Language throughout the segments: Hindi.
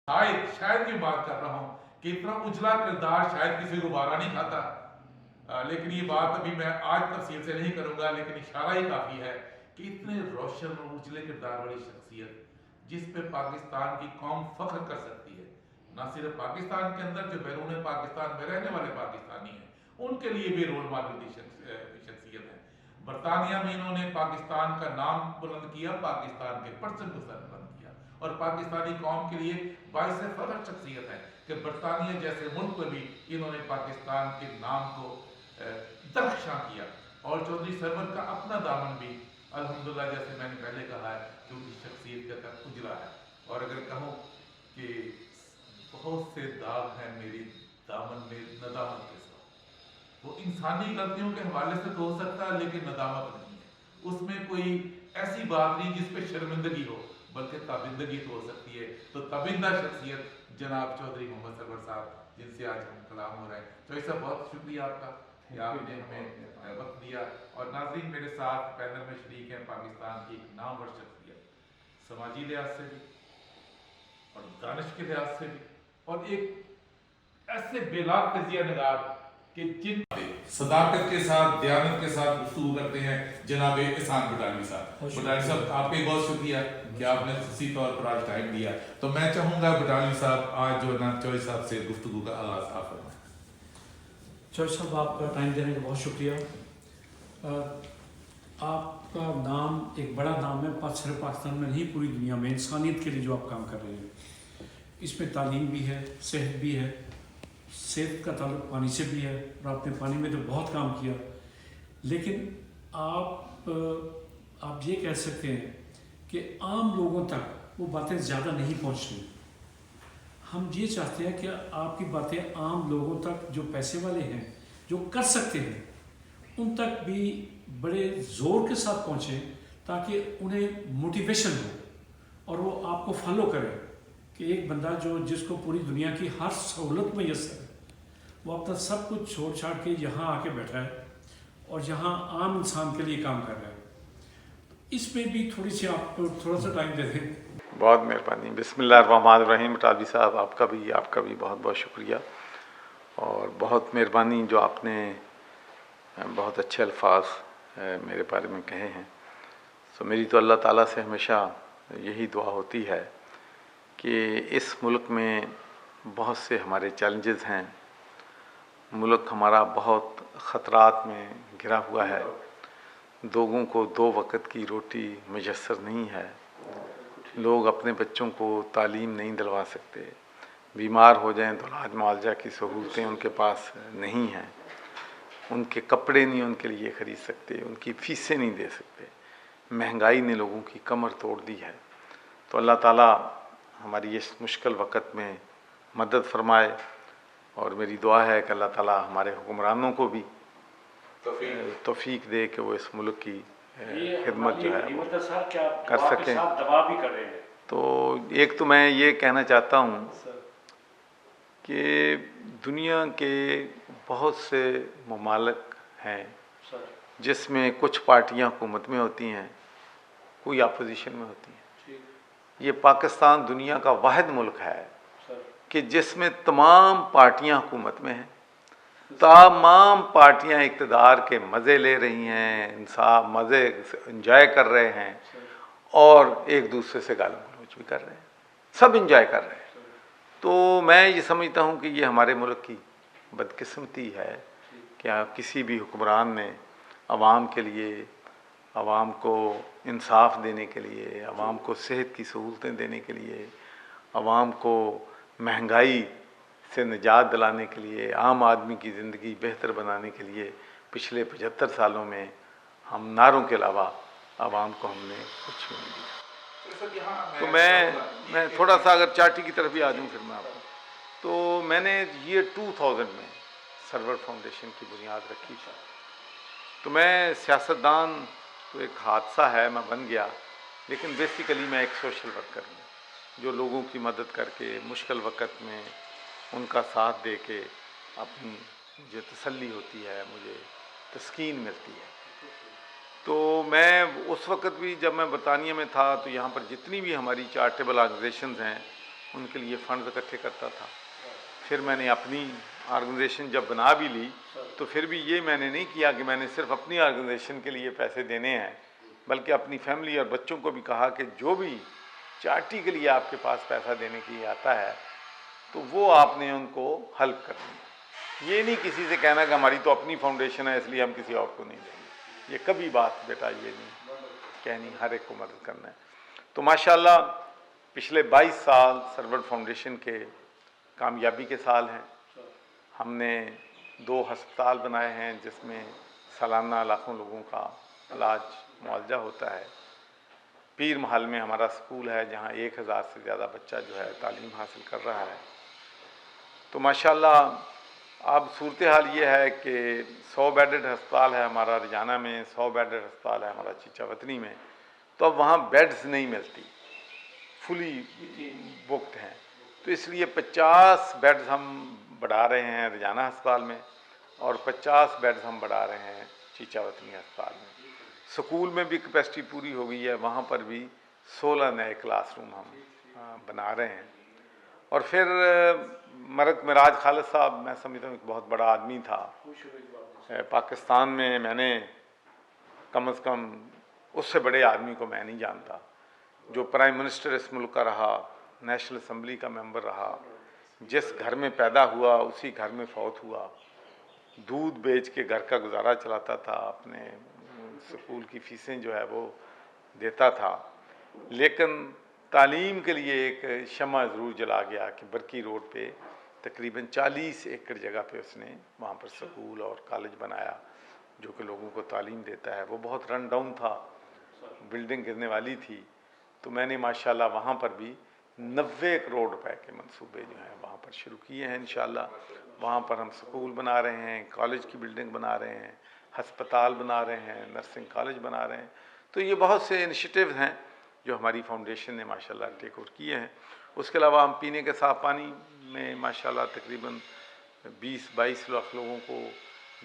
शायद शायद की बात कर रहा हूँ कि इतना उजला किरदार शायद किसी गुब्बारा नहीं खाता। लेकिन ये बात अभी मैं आज तफसील से नहीं करूंगा, लेकिन इशारा ही काफ़ी है कि इतने रोशन और उजले किरदार वाली शख्सियत जिस पे पाकिस्तान की कौम फख्र कर सकती है, ना सिर्फ पाकिस्तान के अंदर, जो बैरून पाकिस्तान में रहने वाले पाकिस्तानी हैं उनके लिए भी रोल मॉडल की शख्सियत है। बरतानिया में इन्होंने पाकिस्तान का नाम बुलंद किया, पाकिस्तान के परचम को सर बुलंद किया, और पाकिस्तानी कौम के लिए बाइस फख्र शख्सियत है कि बरतानिया जैसे मुल्क में भी इन्होंने पाकिस्तान के नाम को दरख्शां किया। और चौधरी सरवर का अपना दामन भी अल्हम्दुलिल्लाह, जैसे मैंने पहले कहा है, कि उनकी शख्सियत का तरफ उजला है। और अगर कहूँ कि बहुत से दाग हैं मेरी दामन में नदामत के साथ, वो इंसानी गलतियों के हवाले से तो हो सकता है, लेकिन नदामत नहीं है उसमें। कोई ऐसी बात नहीं जिस पे शर्मिंदगी हो, बल्कि ताबिंदगी तो हो सकती है। तो ताबिंदा शख्सियत जनाब चौधरी मोहम्मद सरवर साहब, जिनसे आज हम कलाम हो रहे हैं। तो ऐसा बहुत शुक्रिया आपका कि आपने हमें वक्त दिया। और नाज़रीन, मेरे साथ पैनल में शरीक हैं पाकिस्तान की एक नामवर शख्सियत, समाजी लिहाज से भी और दानिश के लिहाज से भी, और एक ऐसे बेलाग तजिया निगार कि जिन सदाकत के साथ, दयानत के साथ गुफ्तगू करते हैं जनाब एहसान बटालवी साहब। बटालवी साहब, आपका बहुत शुक्रिया कि आपने खुशी तौर पर आज टाइम दिया। तो मैं चाहूँगा बटालवी साहब आज जो ना चौधरी साहब से गुफ्तगू का आगाज़ आप फरमाएं। चौधरी साहब, आपका टाइम देने का बहुत शुक्रिया। आपका नाम एक बड़ा नाम है, सिर्फ पाकिस्तान में नहीं, पूरी दुनिया में इंसानियत के लिए जो आप काम कर रहे हैं, इसमें तालीम भी है, सेहत भी है। सेहत का ताल्लुक पानी से भी है, और आपने पानी में तो बहुत काम किया। लेकिन आप ये कह सकते हैं कि आम लोगों तक वो बातें ज़्यादा नहीं पहुँच रही। हम ये चाहते हैं कि आपकी बातें आम लोगों तक, जो पैसे वाले हैं, जो कर सकते हैं, उन तक भी बड़े ज़ोर के साथ पहुँचें, ताकि उन्हें मोटिवेशन हो और वो आपको फॉलो करें। कि एक बंदा जिसको पूरी दुनिया की हर सहूलत मैसर है, वो अपना सब कुछ छोड़ छाड़ के यहाँ आके बैठा है और यहाँ आम इंसान के लिए काम कर रहा है। इसमें भी थोड़ी सी आप थोड़ा सा टाइम दे दें। बहुत मेहरबानी। बिस्मिल्लाहिर्रहमानिर्रहीम। बटालवी साहब, आपका भी बहुत बहुत शुक्रिया, और बहुत मेहरबानी जो आपने बहुत अच्छे अल्फाज मेरे बारे में कहे हैं। तो मेरी तो अल्लाह ताला से हमेशा यही दुआ होती है कि इस मुल्क में बहुत से हमारे चैलेंजेस हैं। मुल्क हमारा बहुत ख़तरात में घिरा हुआ है। लोगों को 2 वक़्त की रोटी मुयस्सर नहीं है। लोग अपने बच्चों को तालीम नहीं दिलवा सकते। बीमार हो जाएं तो इलाज मुआवजा की सहूलतें उनके पास नहीं हैं। उनके कपड़े नहीं उनके लिए ख़रीद सकते, उनकी फ़ीसें नहीं दे सकते। महंगाई ने लोगों की कमर तोड़ दी है। तो अल्लाह ताला हमारी इस मुश्किल वक़्त में मदद फरमाए, और मेरी दुआ है कि अल्लाह ताला हमारे हुक्मरानों को भी तौफीक दे कि वो इस मुल्क की खिदमत जो है वो कर सकें। दबाव भी कर रहे हैं। तो एक तो मैं ये कहना चाहता हूँ कि दुनिया के बहुत से ममालिक हैं जिसमें कुछ पार्टियाँ हुकूमत में होती हैं, कोई अपोजिशन में होती हैं। ये पाकिस्तान दुनिया का वाहिद मुल्क है कि जिसमें तमाम पार्टियाँ हुकूमत में हैं, तमाम पार्टियाँ इक़्तिदार के मज़े ले रही हैं, इंसाफ मज़े इंजॉय कर रहे हैं, और एक दूसरे से गाली गलौज भी कर रहे हैं, सब इंजॉय कर रहे हैं। तो मैं ये समझता हूँ कि ये हमारे मुल्क की बदकिस्मती है कि किसी भी हुक्मरान ने आवाम के लिए, आवाम को इंसाफ देने के लिए, आवाम को सेहत की सहूलतें देने के लिए, आवाम को महंगाई से निजात दिलाने के लिए, आम आदमी की ज़िंदगी बेहतर बनाने के लिए पिछले 75 सालों में हम नारों के अलावा आवाम को हमने कुछ भी नहीं दिया। तो मैं थोड़ा सा अगर चार्टी की तरफ भी आ जाऊँ फिर मैं आपको, तो मैंने ईयर 2000 में सरवर फाउंडेशन की बुनियाद रखी थी। तो मैं सियासतदान तो एक हादसा है, मैं बन गया, लेकिन बेसिकली मैं एक सोशल वर्कर हूँ जो लोगों की मदद करके मुश्किल वक़्त में उनका साथ दे के अपनी मुझे तसल्ली होती है, मुझे तस्कीन मिलती है। तो मैं उस वक़्त भी जब मैं बरतानिया में था, तो यहाँ पर जितनी भी हमारी चैरिटेबल ऑर्गेनाइजेशंस हैं उनके लिए फंड इकट्ठे करता था। फिर मैंने अपनी ऑर्गेनाइजेशन जब बना भी ली तो फिर भी ये मैंने नहीं किया कि मैंने सिर्फ अपनी ऑर्गेनाइजेशन के लिए पैसे देने हैं, बल्कि अपनी फैमिली और बच्चों को भी कहा कि जो भी चैरिटी के लिए आपके पास पैसा देने के लिए आता है तो वो आपने उनको हेल्प करनी है। ये नहीं किसी से कहना कि हमारी तो अपनी फाउंडेशन है इसलिए हम किसी और को नहीं देंगे, ये कभी बात बेटा ये नहीं कहनी, हर एक को मदद करना है। तो माशाल्लाह पिछले 22 साल सरवर फाउंडेशन के कामयाबी के साल हैं। हमने 2 अस्पताल बनाए हैं जिसमें सालाना लाखों लोगों का इलाज मुआवजा होता है। पीर महल में हमारा स्कूल है जहाँ 1000 से ज़्यादा बच्चा जो है तालीम हासिल कर रहा है। तो माशाल्लाह अब सूरत हाल ये है कि 100 बेडेड अस्पताल है हमारा रजाना में, 100 बेडेड अस्पताल है हमारा चीचावतनी में। तो अब वहाँ बेड्स नहीं मिलती, फुली बुक्ड हैं, तो इसलिए 50 बेड्स हम बढ़ा रहे हैं रजाना अस्पताल में और 50 बेड्स हम बढ़ा रहे हैं चीचावतनी अस्पताल में। स्कूल में भी कैपेसिटी पूरी हो गई है, वहाँ पर भी 16 नए क्लासरूम हम बना रहे हैं। और फिर मरक मिराज खालिद साहब, मैं समझता हूँ एक बहुत बड़ा आदमी था। पाकिस्तान में मैंने कम से कम उससे बड़े आदमी को मैं नहीं जानता, जो प्राइम मिनिस्टर इस मुल्क का रहा, नेशनल असम्बली का मेंबर रहा, जिस घर में पैदा हुआ उसी घर में फौत हुआ, दूध बेच के घर का गुजारा चलाता था, अपने स्कूल की फ़ीसें जो है वो देता था, लेकिन तालीम के लिए एक शम्मा ज़रूर जला गया कि बरकी रोड पे तकरीबन 40 एकड़ जगह पे उसने वहाँ पर स्कूल और कॉलेज बनाया जो कि लोगों को तालीम देता है। वो बहुत रन डाउन था, बिल्डिंग गिरने वाली थी, तो मैंने माशाल्लाह वहाँ पर भी 90 करोड़ रुपए के मंसूबे जो हैं वहाँ पर शुरू किए हैं। इंशाल्लाह वहाँ पर हम स्कूल बना रहे हैं, कॉलेज की बिल्डिंग बना रहे हैं, हस्पताल बना रहे हैं, नर्सिंग कॉलेज बना रहे हैं। तो ये बहुत से इनिशिएटिव हैं जो हमारी फाउंडेशन ने माशाल्लाह टेक ओवर किए हैं। उसके अलावा हम पीने के साफ़ पानी में माशाल्लाह तकरीबन 20-22 लाख लोगों को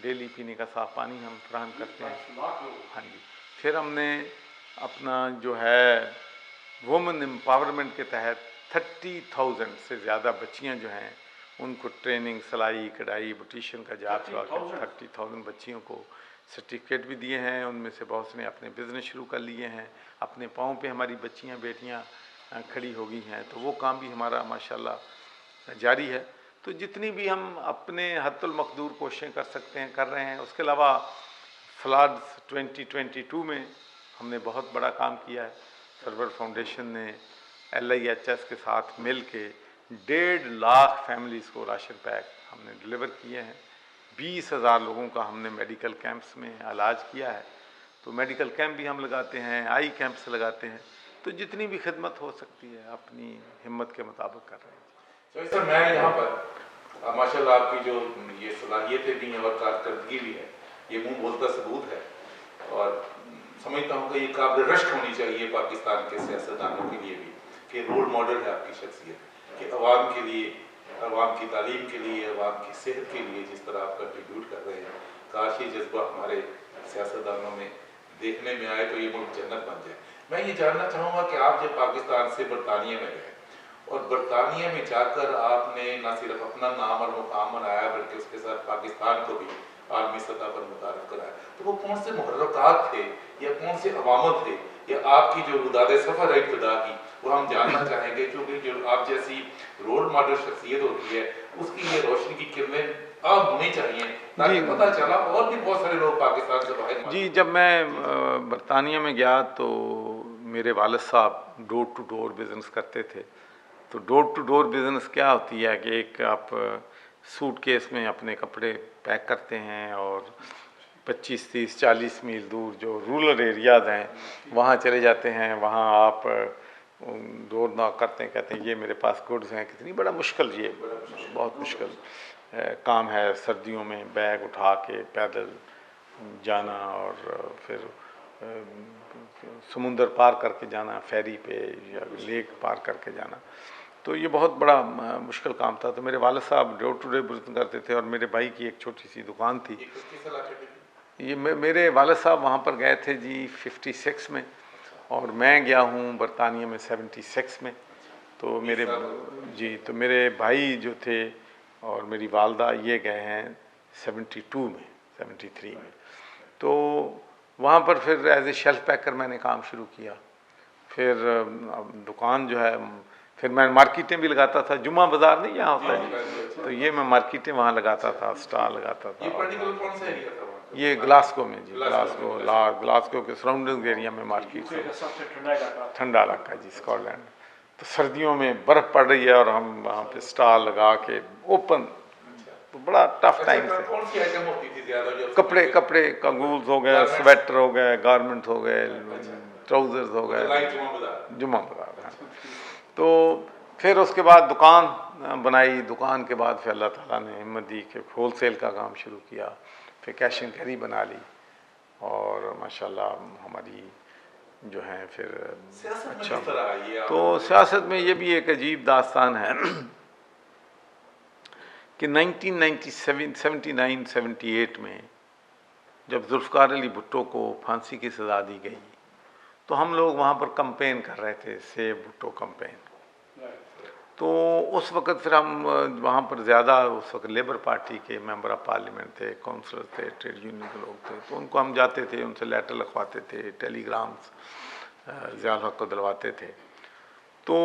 डेली पीने का साफ़ पानी हम फराहम करते हैं। हाँ जी। फिर हमने अपना जो है वुमेन एम्पावरमेंट के तहत 30,000 से ज़्यादा बच्चियां जो हैं उनको ट्रेनिंग, सिलाई, कढ़ाई, बुटीशियन का जॉब करवा के 30,000 बच्चियों को सर्टिफिकेट भी दिए हैं। उनमें से बहुत से ने अपने बिज़नेस शुरू कर लिए हैं, अपने पाँव पे हमारी बच्चियां बेटियां खड़ी हो गई हैं। तो वो काम भी हमारा माशाल्लाह जारी है। तो जितनी भी हम अपने हद्दुल मक़दूर कोशिशें कर सकते हैं कर रहे हैं। उसके अलावा फ्लड्स 2022 में हमने बहुत बड़ा काम किया है। सरवर फाउंडेशन ने LIHS के साथ मिल के 1.5 लाख फैमिलीज़ को राशन पैक हमने डिलीवर किए हैं। 20,000 लोगों का हमने मेडिकल कैंप्स में इलाज किया है। तो मेडिकल कैंप भी हम लगाते हैं, आई कैंप्स लगाते हैं। तो जितनी भी खिदमत हो सकती है अपनी हिम्मत के मुताबिक कर रहे हैं। सर मैं यहाँ पर माशाल्लाह आपकी जो ये सलाहियतें भी हैं और कारकर्दगी भी है, ये मुँह बोलता सबूत है और समझता हूँ कि ये काबिल रश्क होनी चाहिए पाकिस्तान के सियासतदानों के लिए भी कि रोल मॉडल है आपकी शख्सियत कि अवाम के लिए, अवाम की तालीम के लिए, अवाम की सेहत के लिए जिस तरह आप कंट्रीब्यूट कर रहे हैं। काश ये जज्बा हमारे सियासतदानों में देखने में आए तो ये मुल्क जन्नत बन जाए। मैं ये जानना चाहूँगा कि आप जब पाकिस्तान से बरतानिया में गए और बरतानिया में जाकर आपने न सिर्फ अपना नाम और मुकाम बनाया बल्कि उसके साथ पाकिस्तान को भी आलमी सतह पर मुतारफ कराया, तो वो कौन से मुहर्रकात थे या कौन से अवामल थे या आपकी जो रुदाद सफ़र है इब्तिदा की, वो हम जानना चाहेंगे। क्योंकि जो आप जैसी रोल मॉडल शख्सियत होती है उसकी ये रोशनी की किरणें आम होनी चाहिए ताकि पता चला और भी बहुत सारे लोग पाकिस्तान से बाहर। जी, जब मैं बरतानिया में गया तो मेरे वालिद साहब डोर टू डोर बिज़नेस करते थे। तो डोर टू डोर बिज़नेस क्या होती है कि एक आप सूटकेस में अपने कपड़े पैक करते हैं और 25, 30, 40 मील दूर जो रूरल एरियाज़ हैं वहाँ चले जाते हैं। वहाँ आप डोर नॉक करते हैं, कहते हैं ये मेरे पास गुड्स हैं। कितनी बड़ा मुश्किल, ये बहुत मुश्किल काम है। सर्दियों में बैग उठा के पैदल जाना और फिर समुंदर पार करके जाना फेरी पे या लेक पार करके जाना, तो ये बहुत बड़ा मुश्किल काम था। तो मेरे वालिद साहब डोर टू डोर बिज़नेस करते थे और मेरे भाई की एक छोटी सी दुकान थी। ये मेरे वालिद साहब वहाँ पर गए थे जी 56 में और मैं गया हूँ बरतानिया में 76 में। तो मेरे जी, तो मेरे भाई जो थे और मेरी वालदा ये गए हैं 72 में, 73 में। तो वहाँ पर फिर एज ए शेल्फ पैकर मैंने काम शुरू किया। फिर दुकान जो है, फिर मैं मार्केटें भी लगाता था। जुम्मा बाज़ार नहीं यहाँ होता है, तो ये मैं मार्केटें वहाँ लगाता था, स्टॉल लगाता था। ये पर्टिकुलर कौन सा एरिया था वहाँ? ये ग्लासगो में जी, ग्लासगो के सराउंडिंग एरिया में मार्केट है, ठंडा इलाका जी, स्कॉटलैंड। तो सर्दियों में बर्फ़ पड़ रही है और हम वहाँ पे स्टॉल लगा के ओपन, तो बड़ा टफ टाइम था। कौन सी आइटम होती थी ज़्यादा जो? कपड़े कंगूल्स हो गए, स्वेटर हो गए, गारमेंट्स हो गए, ट्राउजर्स हो गए, जुम्मा बाज़ार। हाँ। तो फिर उसके बाद दुकान बनाई। दुकान के बाद फिर अल्लाह ताला ने हिम्मत दी कि होल सेल का काम शुरू किया। फिर कैश एंड कैरी बना ली और माशाल्लाह हमारी जो है फिर अच्छा। तो सियासत में ये भी एक अजीब दास्तान है कि 1997, 79, 78 में जब जुल्फ़िकार अली भुट्टो को फांसी की सज़ा दी गई, तो हम लोग वहाँ पर कंपेन कर रहे थे, सेव भुट्टो कंपेन। तो उस वक़्त फिर हम वहाँ पर ज़्यादा, उस वक्त लेबर पार्टी के मेंबर ऑफ पार्लियामेंट थे, काउंसलर थे, ट्रेड यूनियन के लोग थे, तो उनको हम जाते थे, उनसे लेटर लिखवाते थे, टेलीग्राम्स ज़ियाउल हक़ को दिलवाते थे। तो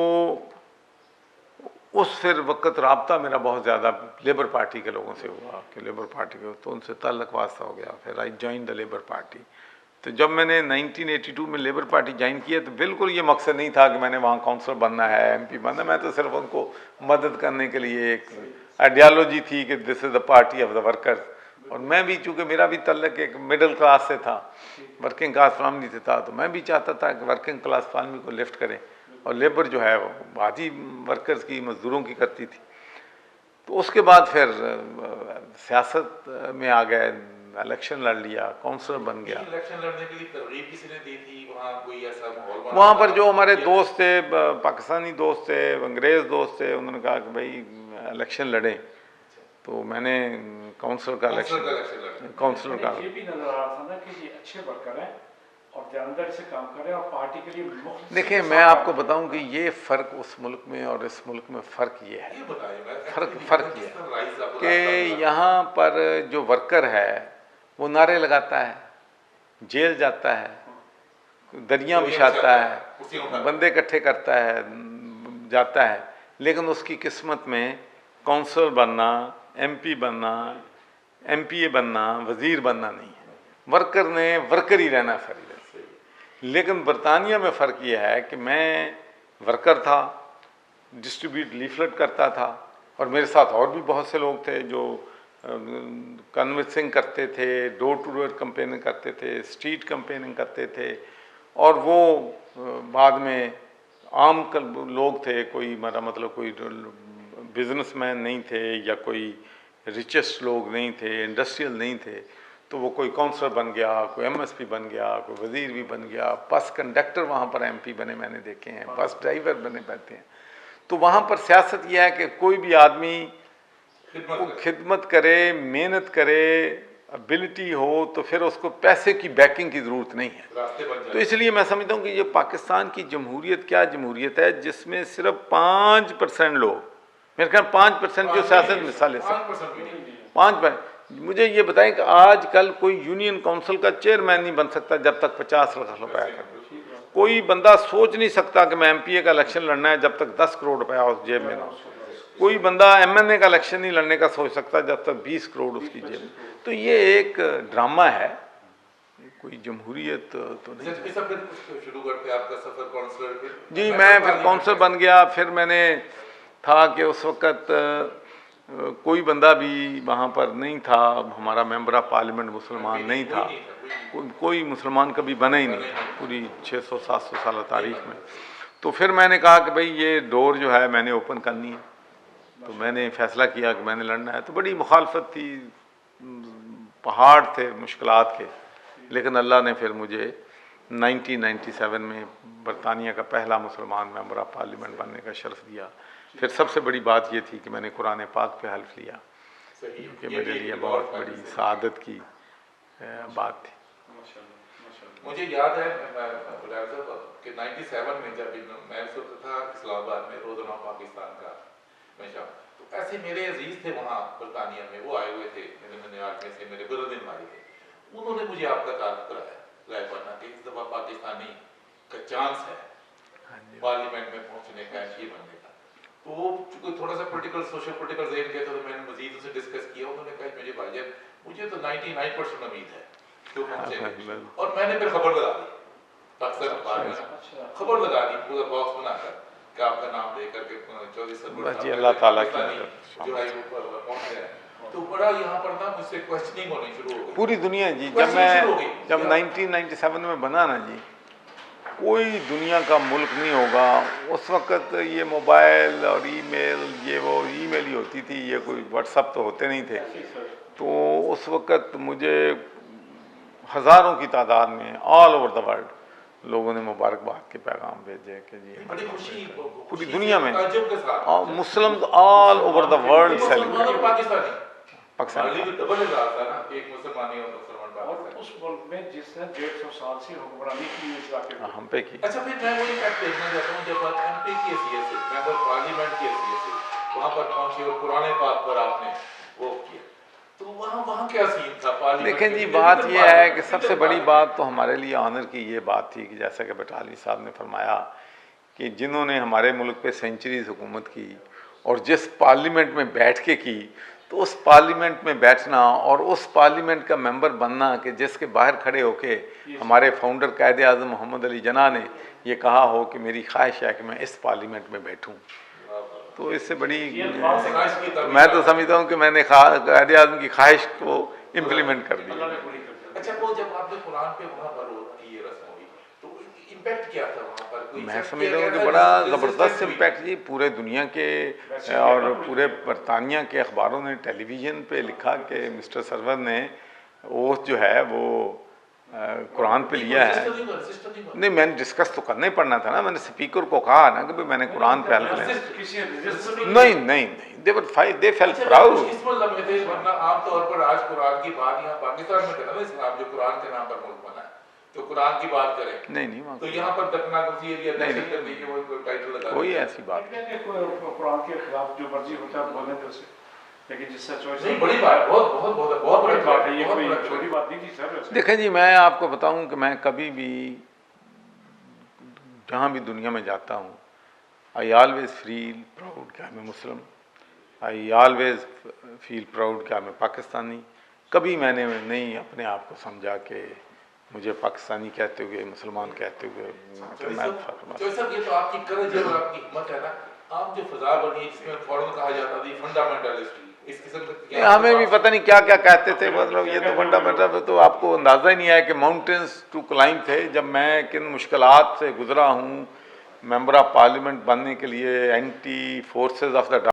उस फिर वक़्त रब्ता मेरा बहुत ज़्यादा लेबर पार्टी के लोगों से हुआ कि लेबर पार्टी के, तो उनसे ताल्लुक़ वास्ता हो गया। फिर I join the labour party. तो जब मैंने 1982 में लेबर पार्टी ज्वाइन किया तो बिल्कुल ये मकसद नहीं था कि मैंने वहाँ काउंसलर बनना है, एमपी बनना है। मैं तो सिर्फ उनको मदद करने के लिए, एक आइडियालॉजी थी कि this is the party of the workers. और मैं भी, चूँकि मेरा भी तल्लक एक मिडिल क्लास से था, वर्किंग क्लास फैमिली से था, तो मैं भी चाहता था कि वर्किंग क्लास फैमिली को लिफ्ट करें। और लेबर जो है वो बाकी वर्कर्स की, मजदूरों की करती थी। तो उसके बाद फिर सियासत में आ गए, इलेक्शन लड़ लिया, काउंसलर बन गया। इलेक्शन लड़ने के लिए तरगीब किसने दी थी? वहाँ कोई ऐसा माहौल बना? वहाँ पर जो हमारे दोस्त थे, पाकिस्तानी दोस्त थे, अंग्रेज़ दोस्त थे, उन्होंने कहा कि भाई इलेक्शन लड़ें। तो मैंने काउंसलर का काउंसलर का ये भी नजर आ रहा था ना कि ये अच्छे वर्कर हैं और ईमानदारी से काम कर रहे हैं और पार्टी के लिए। देखिए, मैं आपको बताऊं कि ये फ़र्क उस मुल्क में और इस मुल्क में फ़र्क ये है, फ़र्क ये है कि यहाँ पर जो वर्कर है वो नारे लगाता है, जेल जाता है, दरियाँ बिछाता है, बंदे इकट्ठे करता है, जाता है, लेकिन उसकी किस्मत में काउंसलर बनना, एमपी बनना, एमपीए बनना, वज़ीर बनना नहीं है। वर्कर ने वर्कर ही रहना सारी ज़िंदगी। लेकिन बरतानिया में फ़र्क यह है कि मैं वर्कर था, डिस्ट्रीब्यूट लीफलेट करता था, और मेरे साथ और भी बहुत से लोग थे जो कन्विंसिंग करते थे, डोर टू डोर कंपेनिंग करते थे, स्ट्रीट कंपेनिंग करते थे। और वो बाद में आम लोग थे, कोई मेरा मतलब कोई बिजनेसमैन नहीं थे या कोई रिचेस्ट लोग नहीं थे, इंडस्ट्रियल नहीं थे, तो वो कोई काउंसलर बन गया, कोई एमएसपी बन गया, कोई वज़ीर भी बन गया, बस कंडक्टर वहाँ पर एमपी बने मैंने देखे हैं, बस ड्राइवर बने बैठे हैं। तो वहाँ पर सियासत यह है कि कोई भी आदमी खिदमत करे, मेहनत करे, एबिलिटी हो, तो फिर उसको पैसे की बैकिंग की ज़रूरत नहीं है। तो इसलिए मैं समझता हूँ कि ये पाकिस्तान की जमहूरियत क्या जमहूरियत है जिसमें सिर्फ 5% लोग, मेरे ख्याल 5% जो सियासत में हिस्सा ले सकते, 5%। मुझे ये बताएं कि आजकल कोई यूनियन काउंसिल का चेयरमैन नहीं बन सकता जब तक 50 लाख रुपया कर। कोई बंदा सोच नहीं सकता कि मैं एमपीए का इलेक्शन लड़ना है जब तक 10 करोड़ रुपया उस जेब में ना हो। कोई बंदा एमएनए का इलेक्शन नहीं लड़ने का सोच सकता जब तक 20 करोड़ उसकी जेब में। तो ये एक ड्रामा है, कोई जमहूरियत तो नहीं। शुरू करते आपका सफर काउंसलर के? जी, मैं फिर काउंसलर बन गया। फिर मैंने था कि उस वक़्त कोई बंदा भी वहाँ पर नहीं था, हमारा मेंबर ऑफ पार्लियामेंट मुसलमान नहीं था, कोई मुसलमान कभी बना ही नहीं था पूरी 600-700 साल तारीख़ में। तो फिर मैंने कहा कि भाई ये डोर जो है मैंने ओपन करनी है। तो मैंने फ़ैसला किया कि मैंने लड़ना है। तो बड़ी मुखालफत थी, पहाड़ थे मुश्किलात के, लेकिन अल्लाह ने फिर मुझे 1997 में बरतानिया का पहला मुसलमान मेंबर ऑफ पार्लियामेंट बनने का शर्फ दिया। फिर सबसे बड़ी बात ये थी कि मैंने कुरान पाक पे हल्फ लिया, कि मेरे लिए बहुत बड़ी सआदत की बात थी। मुझे याद है कि 97 में जब मैं उस वक्त था इस्लामाबाद में रोजाना पाकिस्तान का हमेशा, तो ऐसे मेरे अजीज थे वहाँ बरतानिया में, वो आए हुए थे मेरे ननिहाल में से, मेरे बुरदिन भाई थे, उन्होंने मुझे आपका तारुफ कराया लाइव पढ़ना कि इस दफ़ा पाकिस्तानी का चांस है पार्लियामेंट में पहुंचने का, एमपी बनने का। तो वो चूंकि थोड़ा सा पॉलिटिकल सोशल पॉलिटिकल जेन के, तो मैंने मजीद उसे डिस्कस किया। उन्होंने कहा मुझे भाईजान मुझे तो 99% उम्मीद है तो पहुंचेंगे, और मैंने फिर खबर लगा दी अक्सर अखबार में, खबर लगा दी पूरा बॉक्स बनाकर कि आपका नाम लेकर के चौधरी सरवर अल्लाह ताला की जो है वो पहुंच गए। तो बड़ा यहाँ पर ना मुझसे क्वेश्चनिंग होनी शुरू हो गई पूरी दुनिया जी। जब 1997 में बना ना जी, कोई दुनिया का मुल्क नहीं होगा उस वक़्त ये मोबाइल और ईमेल, ये वो ईमेल ही होती थी, ये कोई व्हाट्सअप तो होते नहीं थे। तो उस वक़्त मुझे हज़ारों की तादाद में ऑल ओवर द वर्ल्ड लोगों ने मुबारकबाद के पैगाम भेजे कि जी बड़ी खुशी पूरी दुनिया में ताज्जुब के साथ और Muslim all over the world celebrate. Pakistani Pakistan double इजाज़त था ना, एक मुसलमानी और मुसलमान और पाकिस्तानी। उस मुल्क में जिसने 150 साल से हुक्मरानी की इस इलाके में। हम पे की। अच्छा, फिर मैं वही फैक्ट देखना चाहता हूँ, जब आप एमपी की हैसियत से, मेंबर पार्लियामेंट की हैसियत से वहाँ पर पहुँचे और कुरान पाक पर आपने वो किया, तो वहाँ क्या सीन था पार्लियामेंट? देखें जी, बात यह है कि सबसे बड़ी बात तो हमारे लिए ऑनर की ये बात थी कि जैसा कि बटाली साहब ने फरमाया कि जिन्होंने हमारे मुल्क पे सेंचुरीज हुकूमत की और जिस पार्लियामेंट में बैठ के की, तो उस पार्लियामेंट में बैठना और उस पार्लियामेंट का मेंबर बनना कि जिसके बाहर खड़े होके हमारे फाउंडर कायदे आज़म मोहम्मद अली जना ने ये कहा हो कि मेरी ख्वाहिश है कि मैं इस पार्लियामेंट में बैठूं, तो इससे बड़ी मैं तो समझता हूँ कि मैंने कायदे आज़म की ख्वाहिश को इम्प्लीमेंट कर दिया। अच्छा, वो जब आपने कुरान पे वहाँ पर वो की ये रस्म हुई, तो इम्पैक्ट क्या था वहाँ पर? कोई मैं check समझता किया हूँ गया कि था? बड़ा Resistance ज़बरदस्त हुई? इम्पैक्ट जी। पूरे दुनिया के और पूरे बरतानिया के अखबारों ने टेलीविज़न पे लिखा कि मिस्टर सरवर ने ओथ जो है वो कुरान पे लिया है। नहीं, मैंने डिस्कस तो करना ही पड़ना था ना, मैंने स्पीकर को कहा ना कि भाई मैंने कुरान पे हल्फ लिया। नहीं नहीं नहीं, दे फेल्ट प्राउड। वरना आमतौर पर आज कुरान की बात यहाँ पाकिस्तान में करें ना, इस्लाम जो कुरान के नाम पर मुल्क बना है, तो कुरान की बात करें, नहीं तो यहाँ पर दफनागुसी एरिया नहीं, करने के वो टाइटल लगा कोई ऐसी बात कुरान के खिलाफ जो मर्जी होता है बोलने दो उसे, लेकिन जिससे चॉइस नहीं, बड़ी बात, बहुत बहुत बहुत बहुत बड़ी बात है, ये कोई कोई छोटी बात नहीं थी सर। देखें जी, मैं आपको बताऊं कि मैं कभी भी जहाँ भी दुनिया में जाता हूँ, आई ऑलवेज फील प्राउड कि मैं मुस्लिम, आई ऑलवेज फील प्राउड कि मैं पाकिस्तानी। कभी मैंने नहीं अपने आप को समझा कि मुझे पाकिस्तानी कहते हुए, मुसलमान कहते हुए ये तो आपकी करज और आपकी हिम्मत है ना। आप जो फजा बनी है जिसमें फौरन कहा जाता था फंडामेंटलिस्ट, इस किस्म के हमें भी पता नहीं क्या क्या कहते थे, मतलब ये तो फंडामेंटल, तो आपको अंदाज़ा ही नहीं आया कि माउंटेन्स टू क्लाइंब थे। जब मैं किन मुश्किलात से गुजरा हूँ मेंबर ऑफ पार्लियामेंट बनने के लिए, एंटी फोर्सेस ऑफ द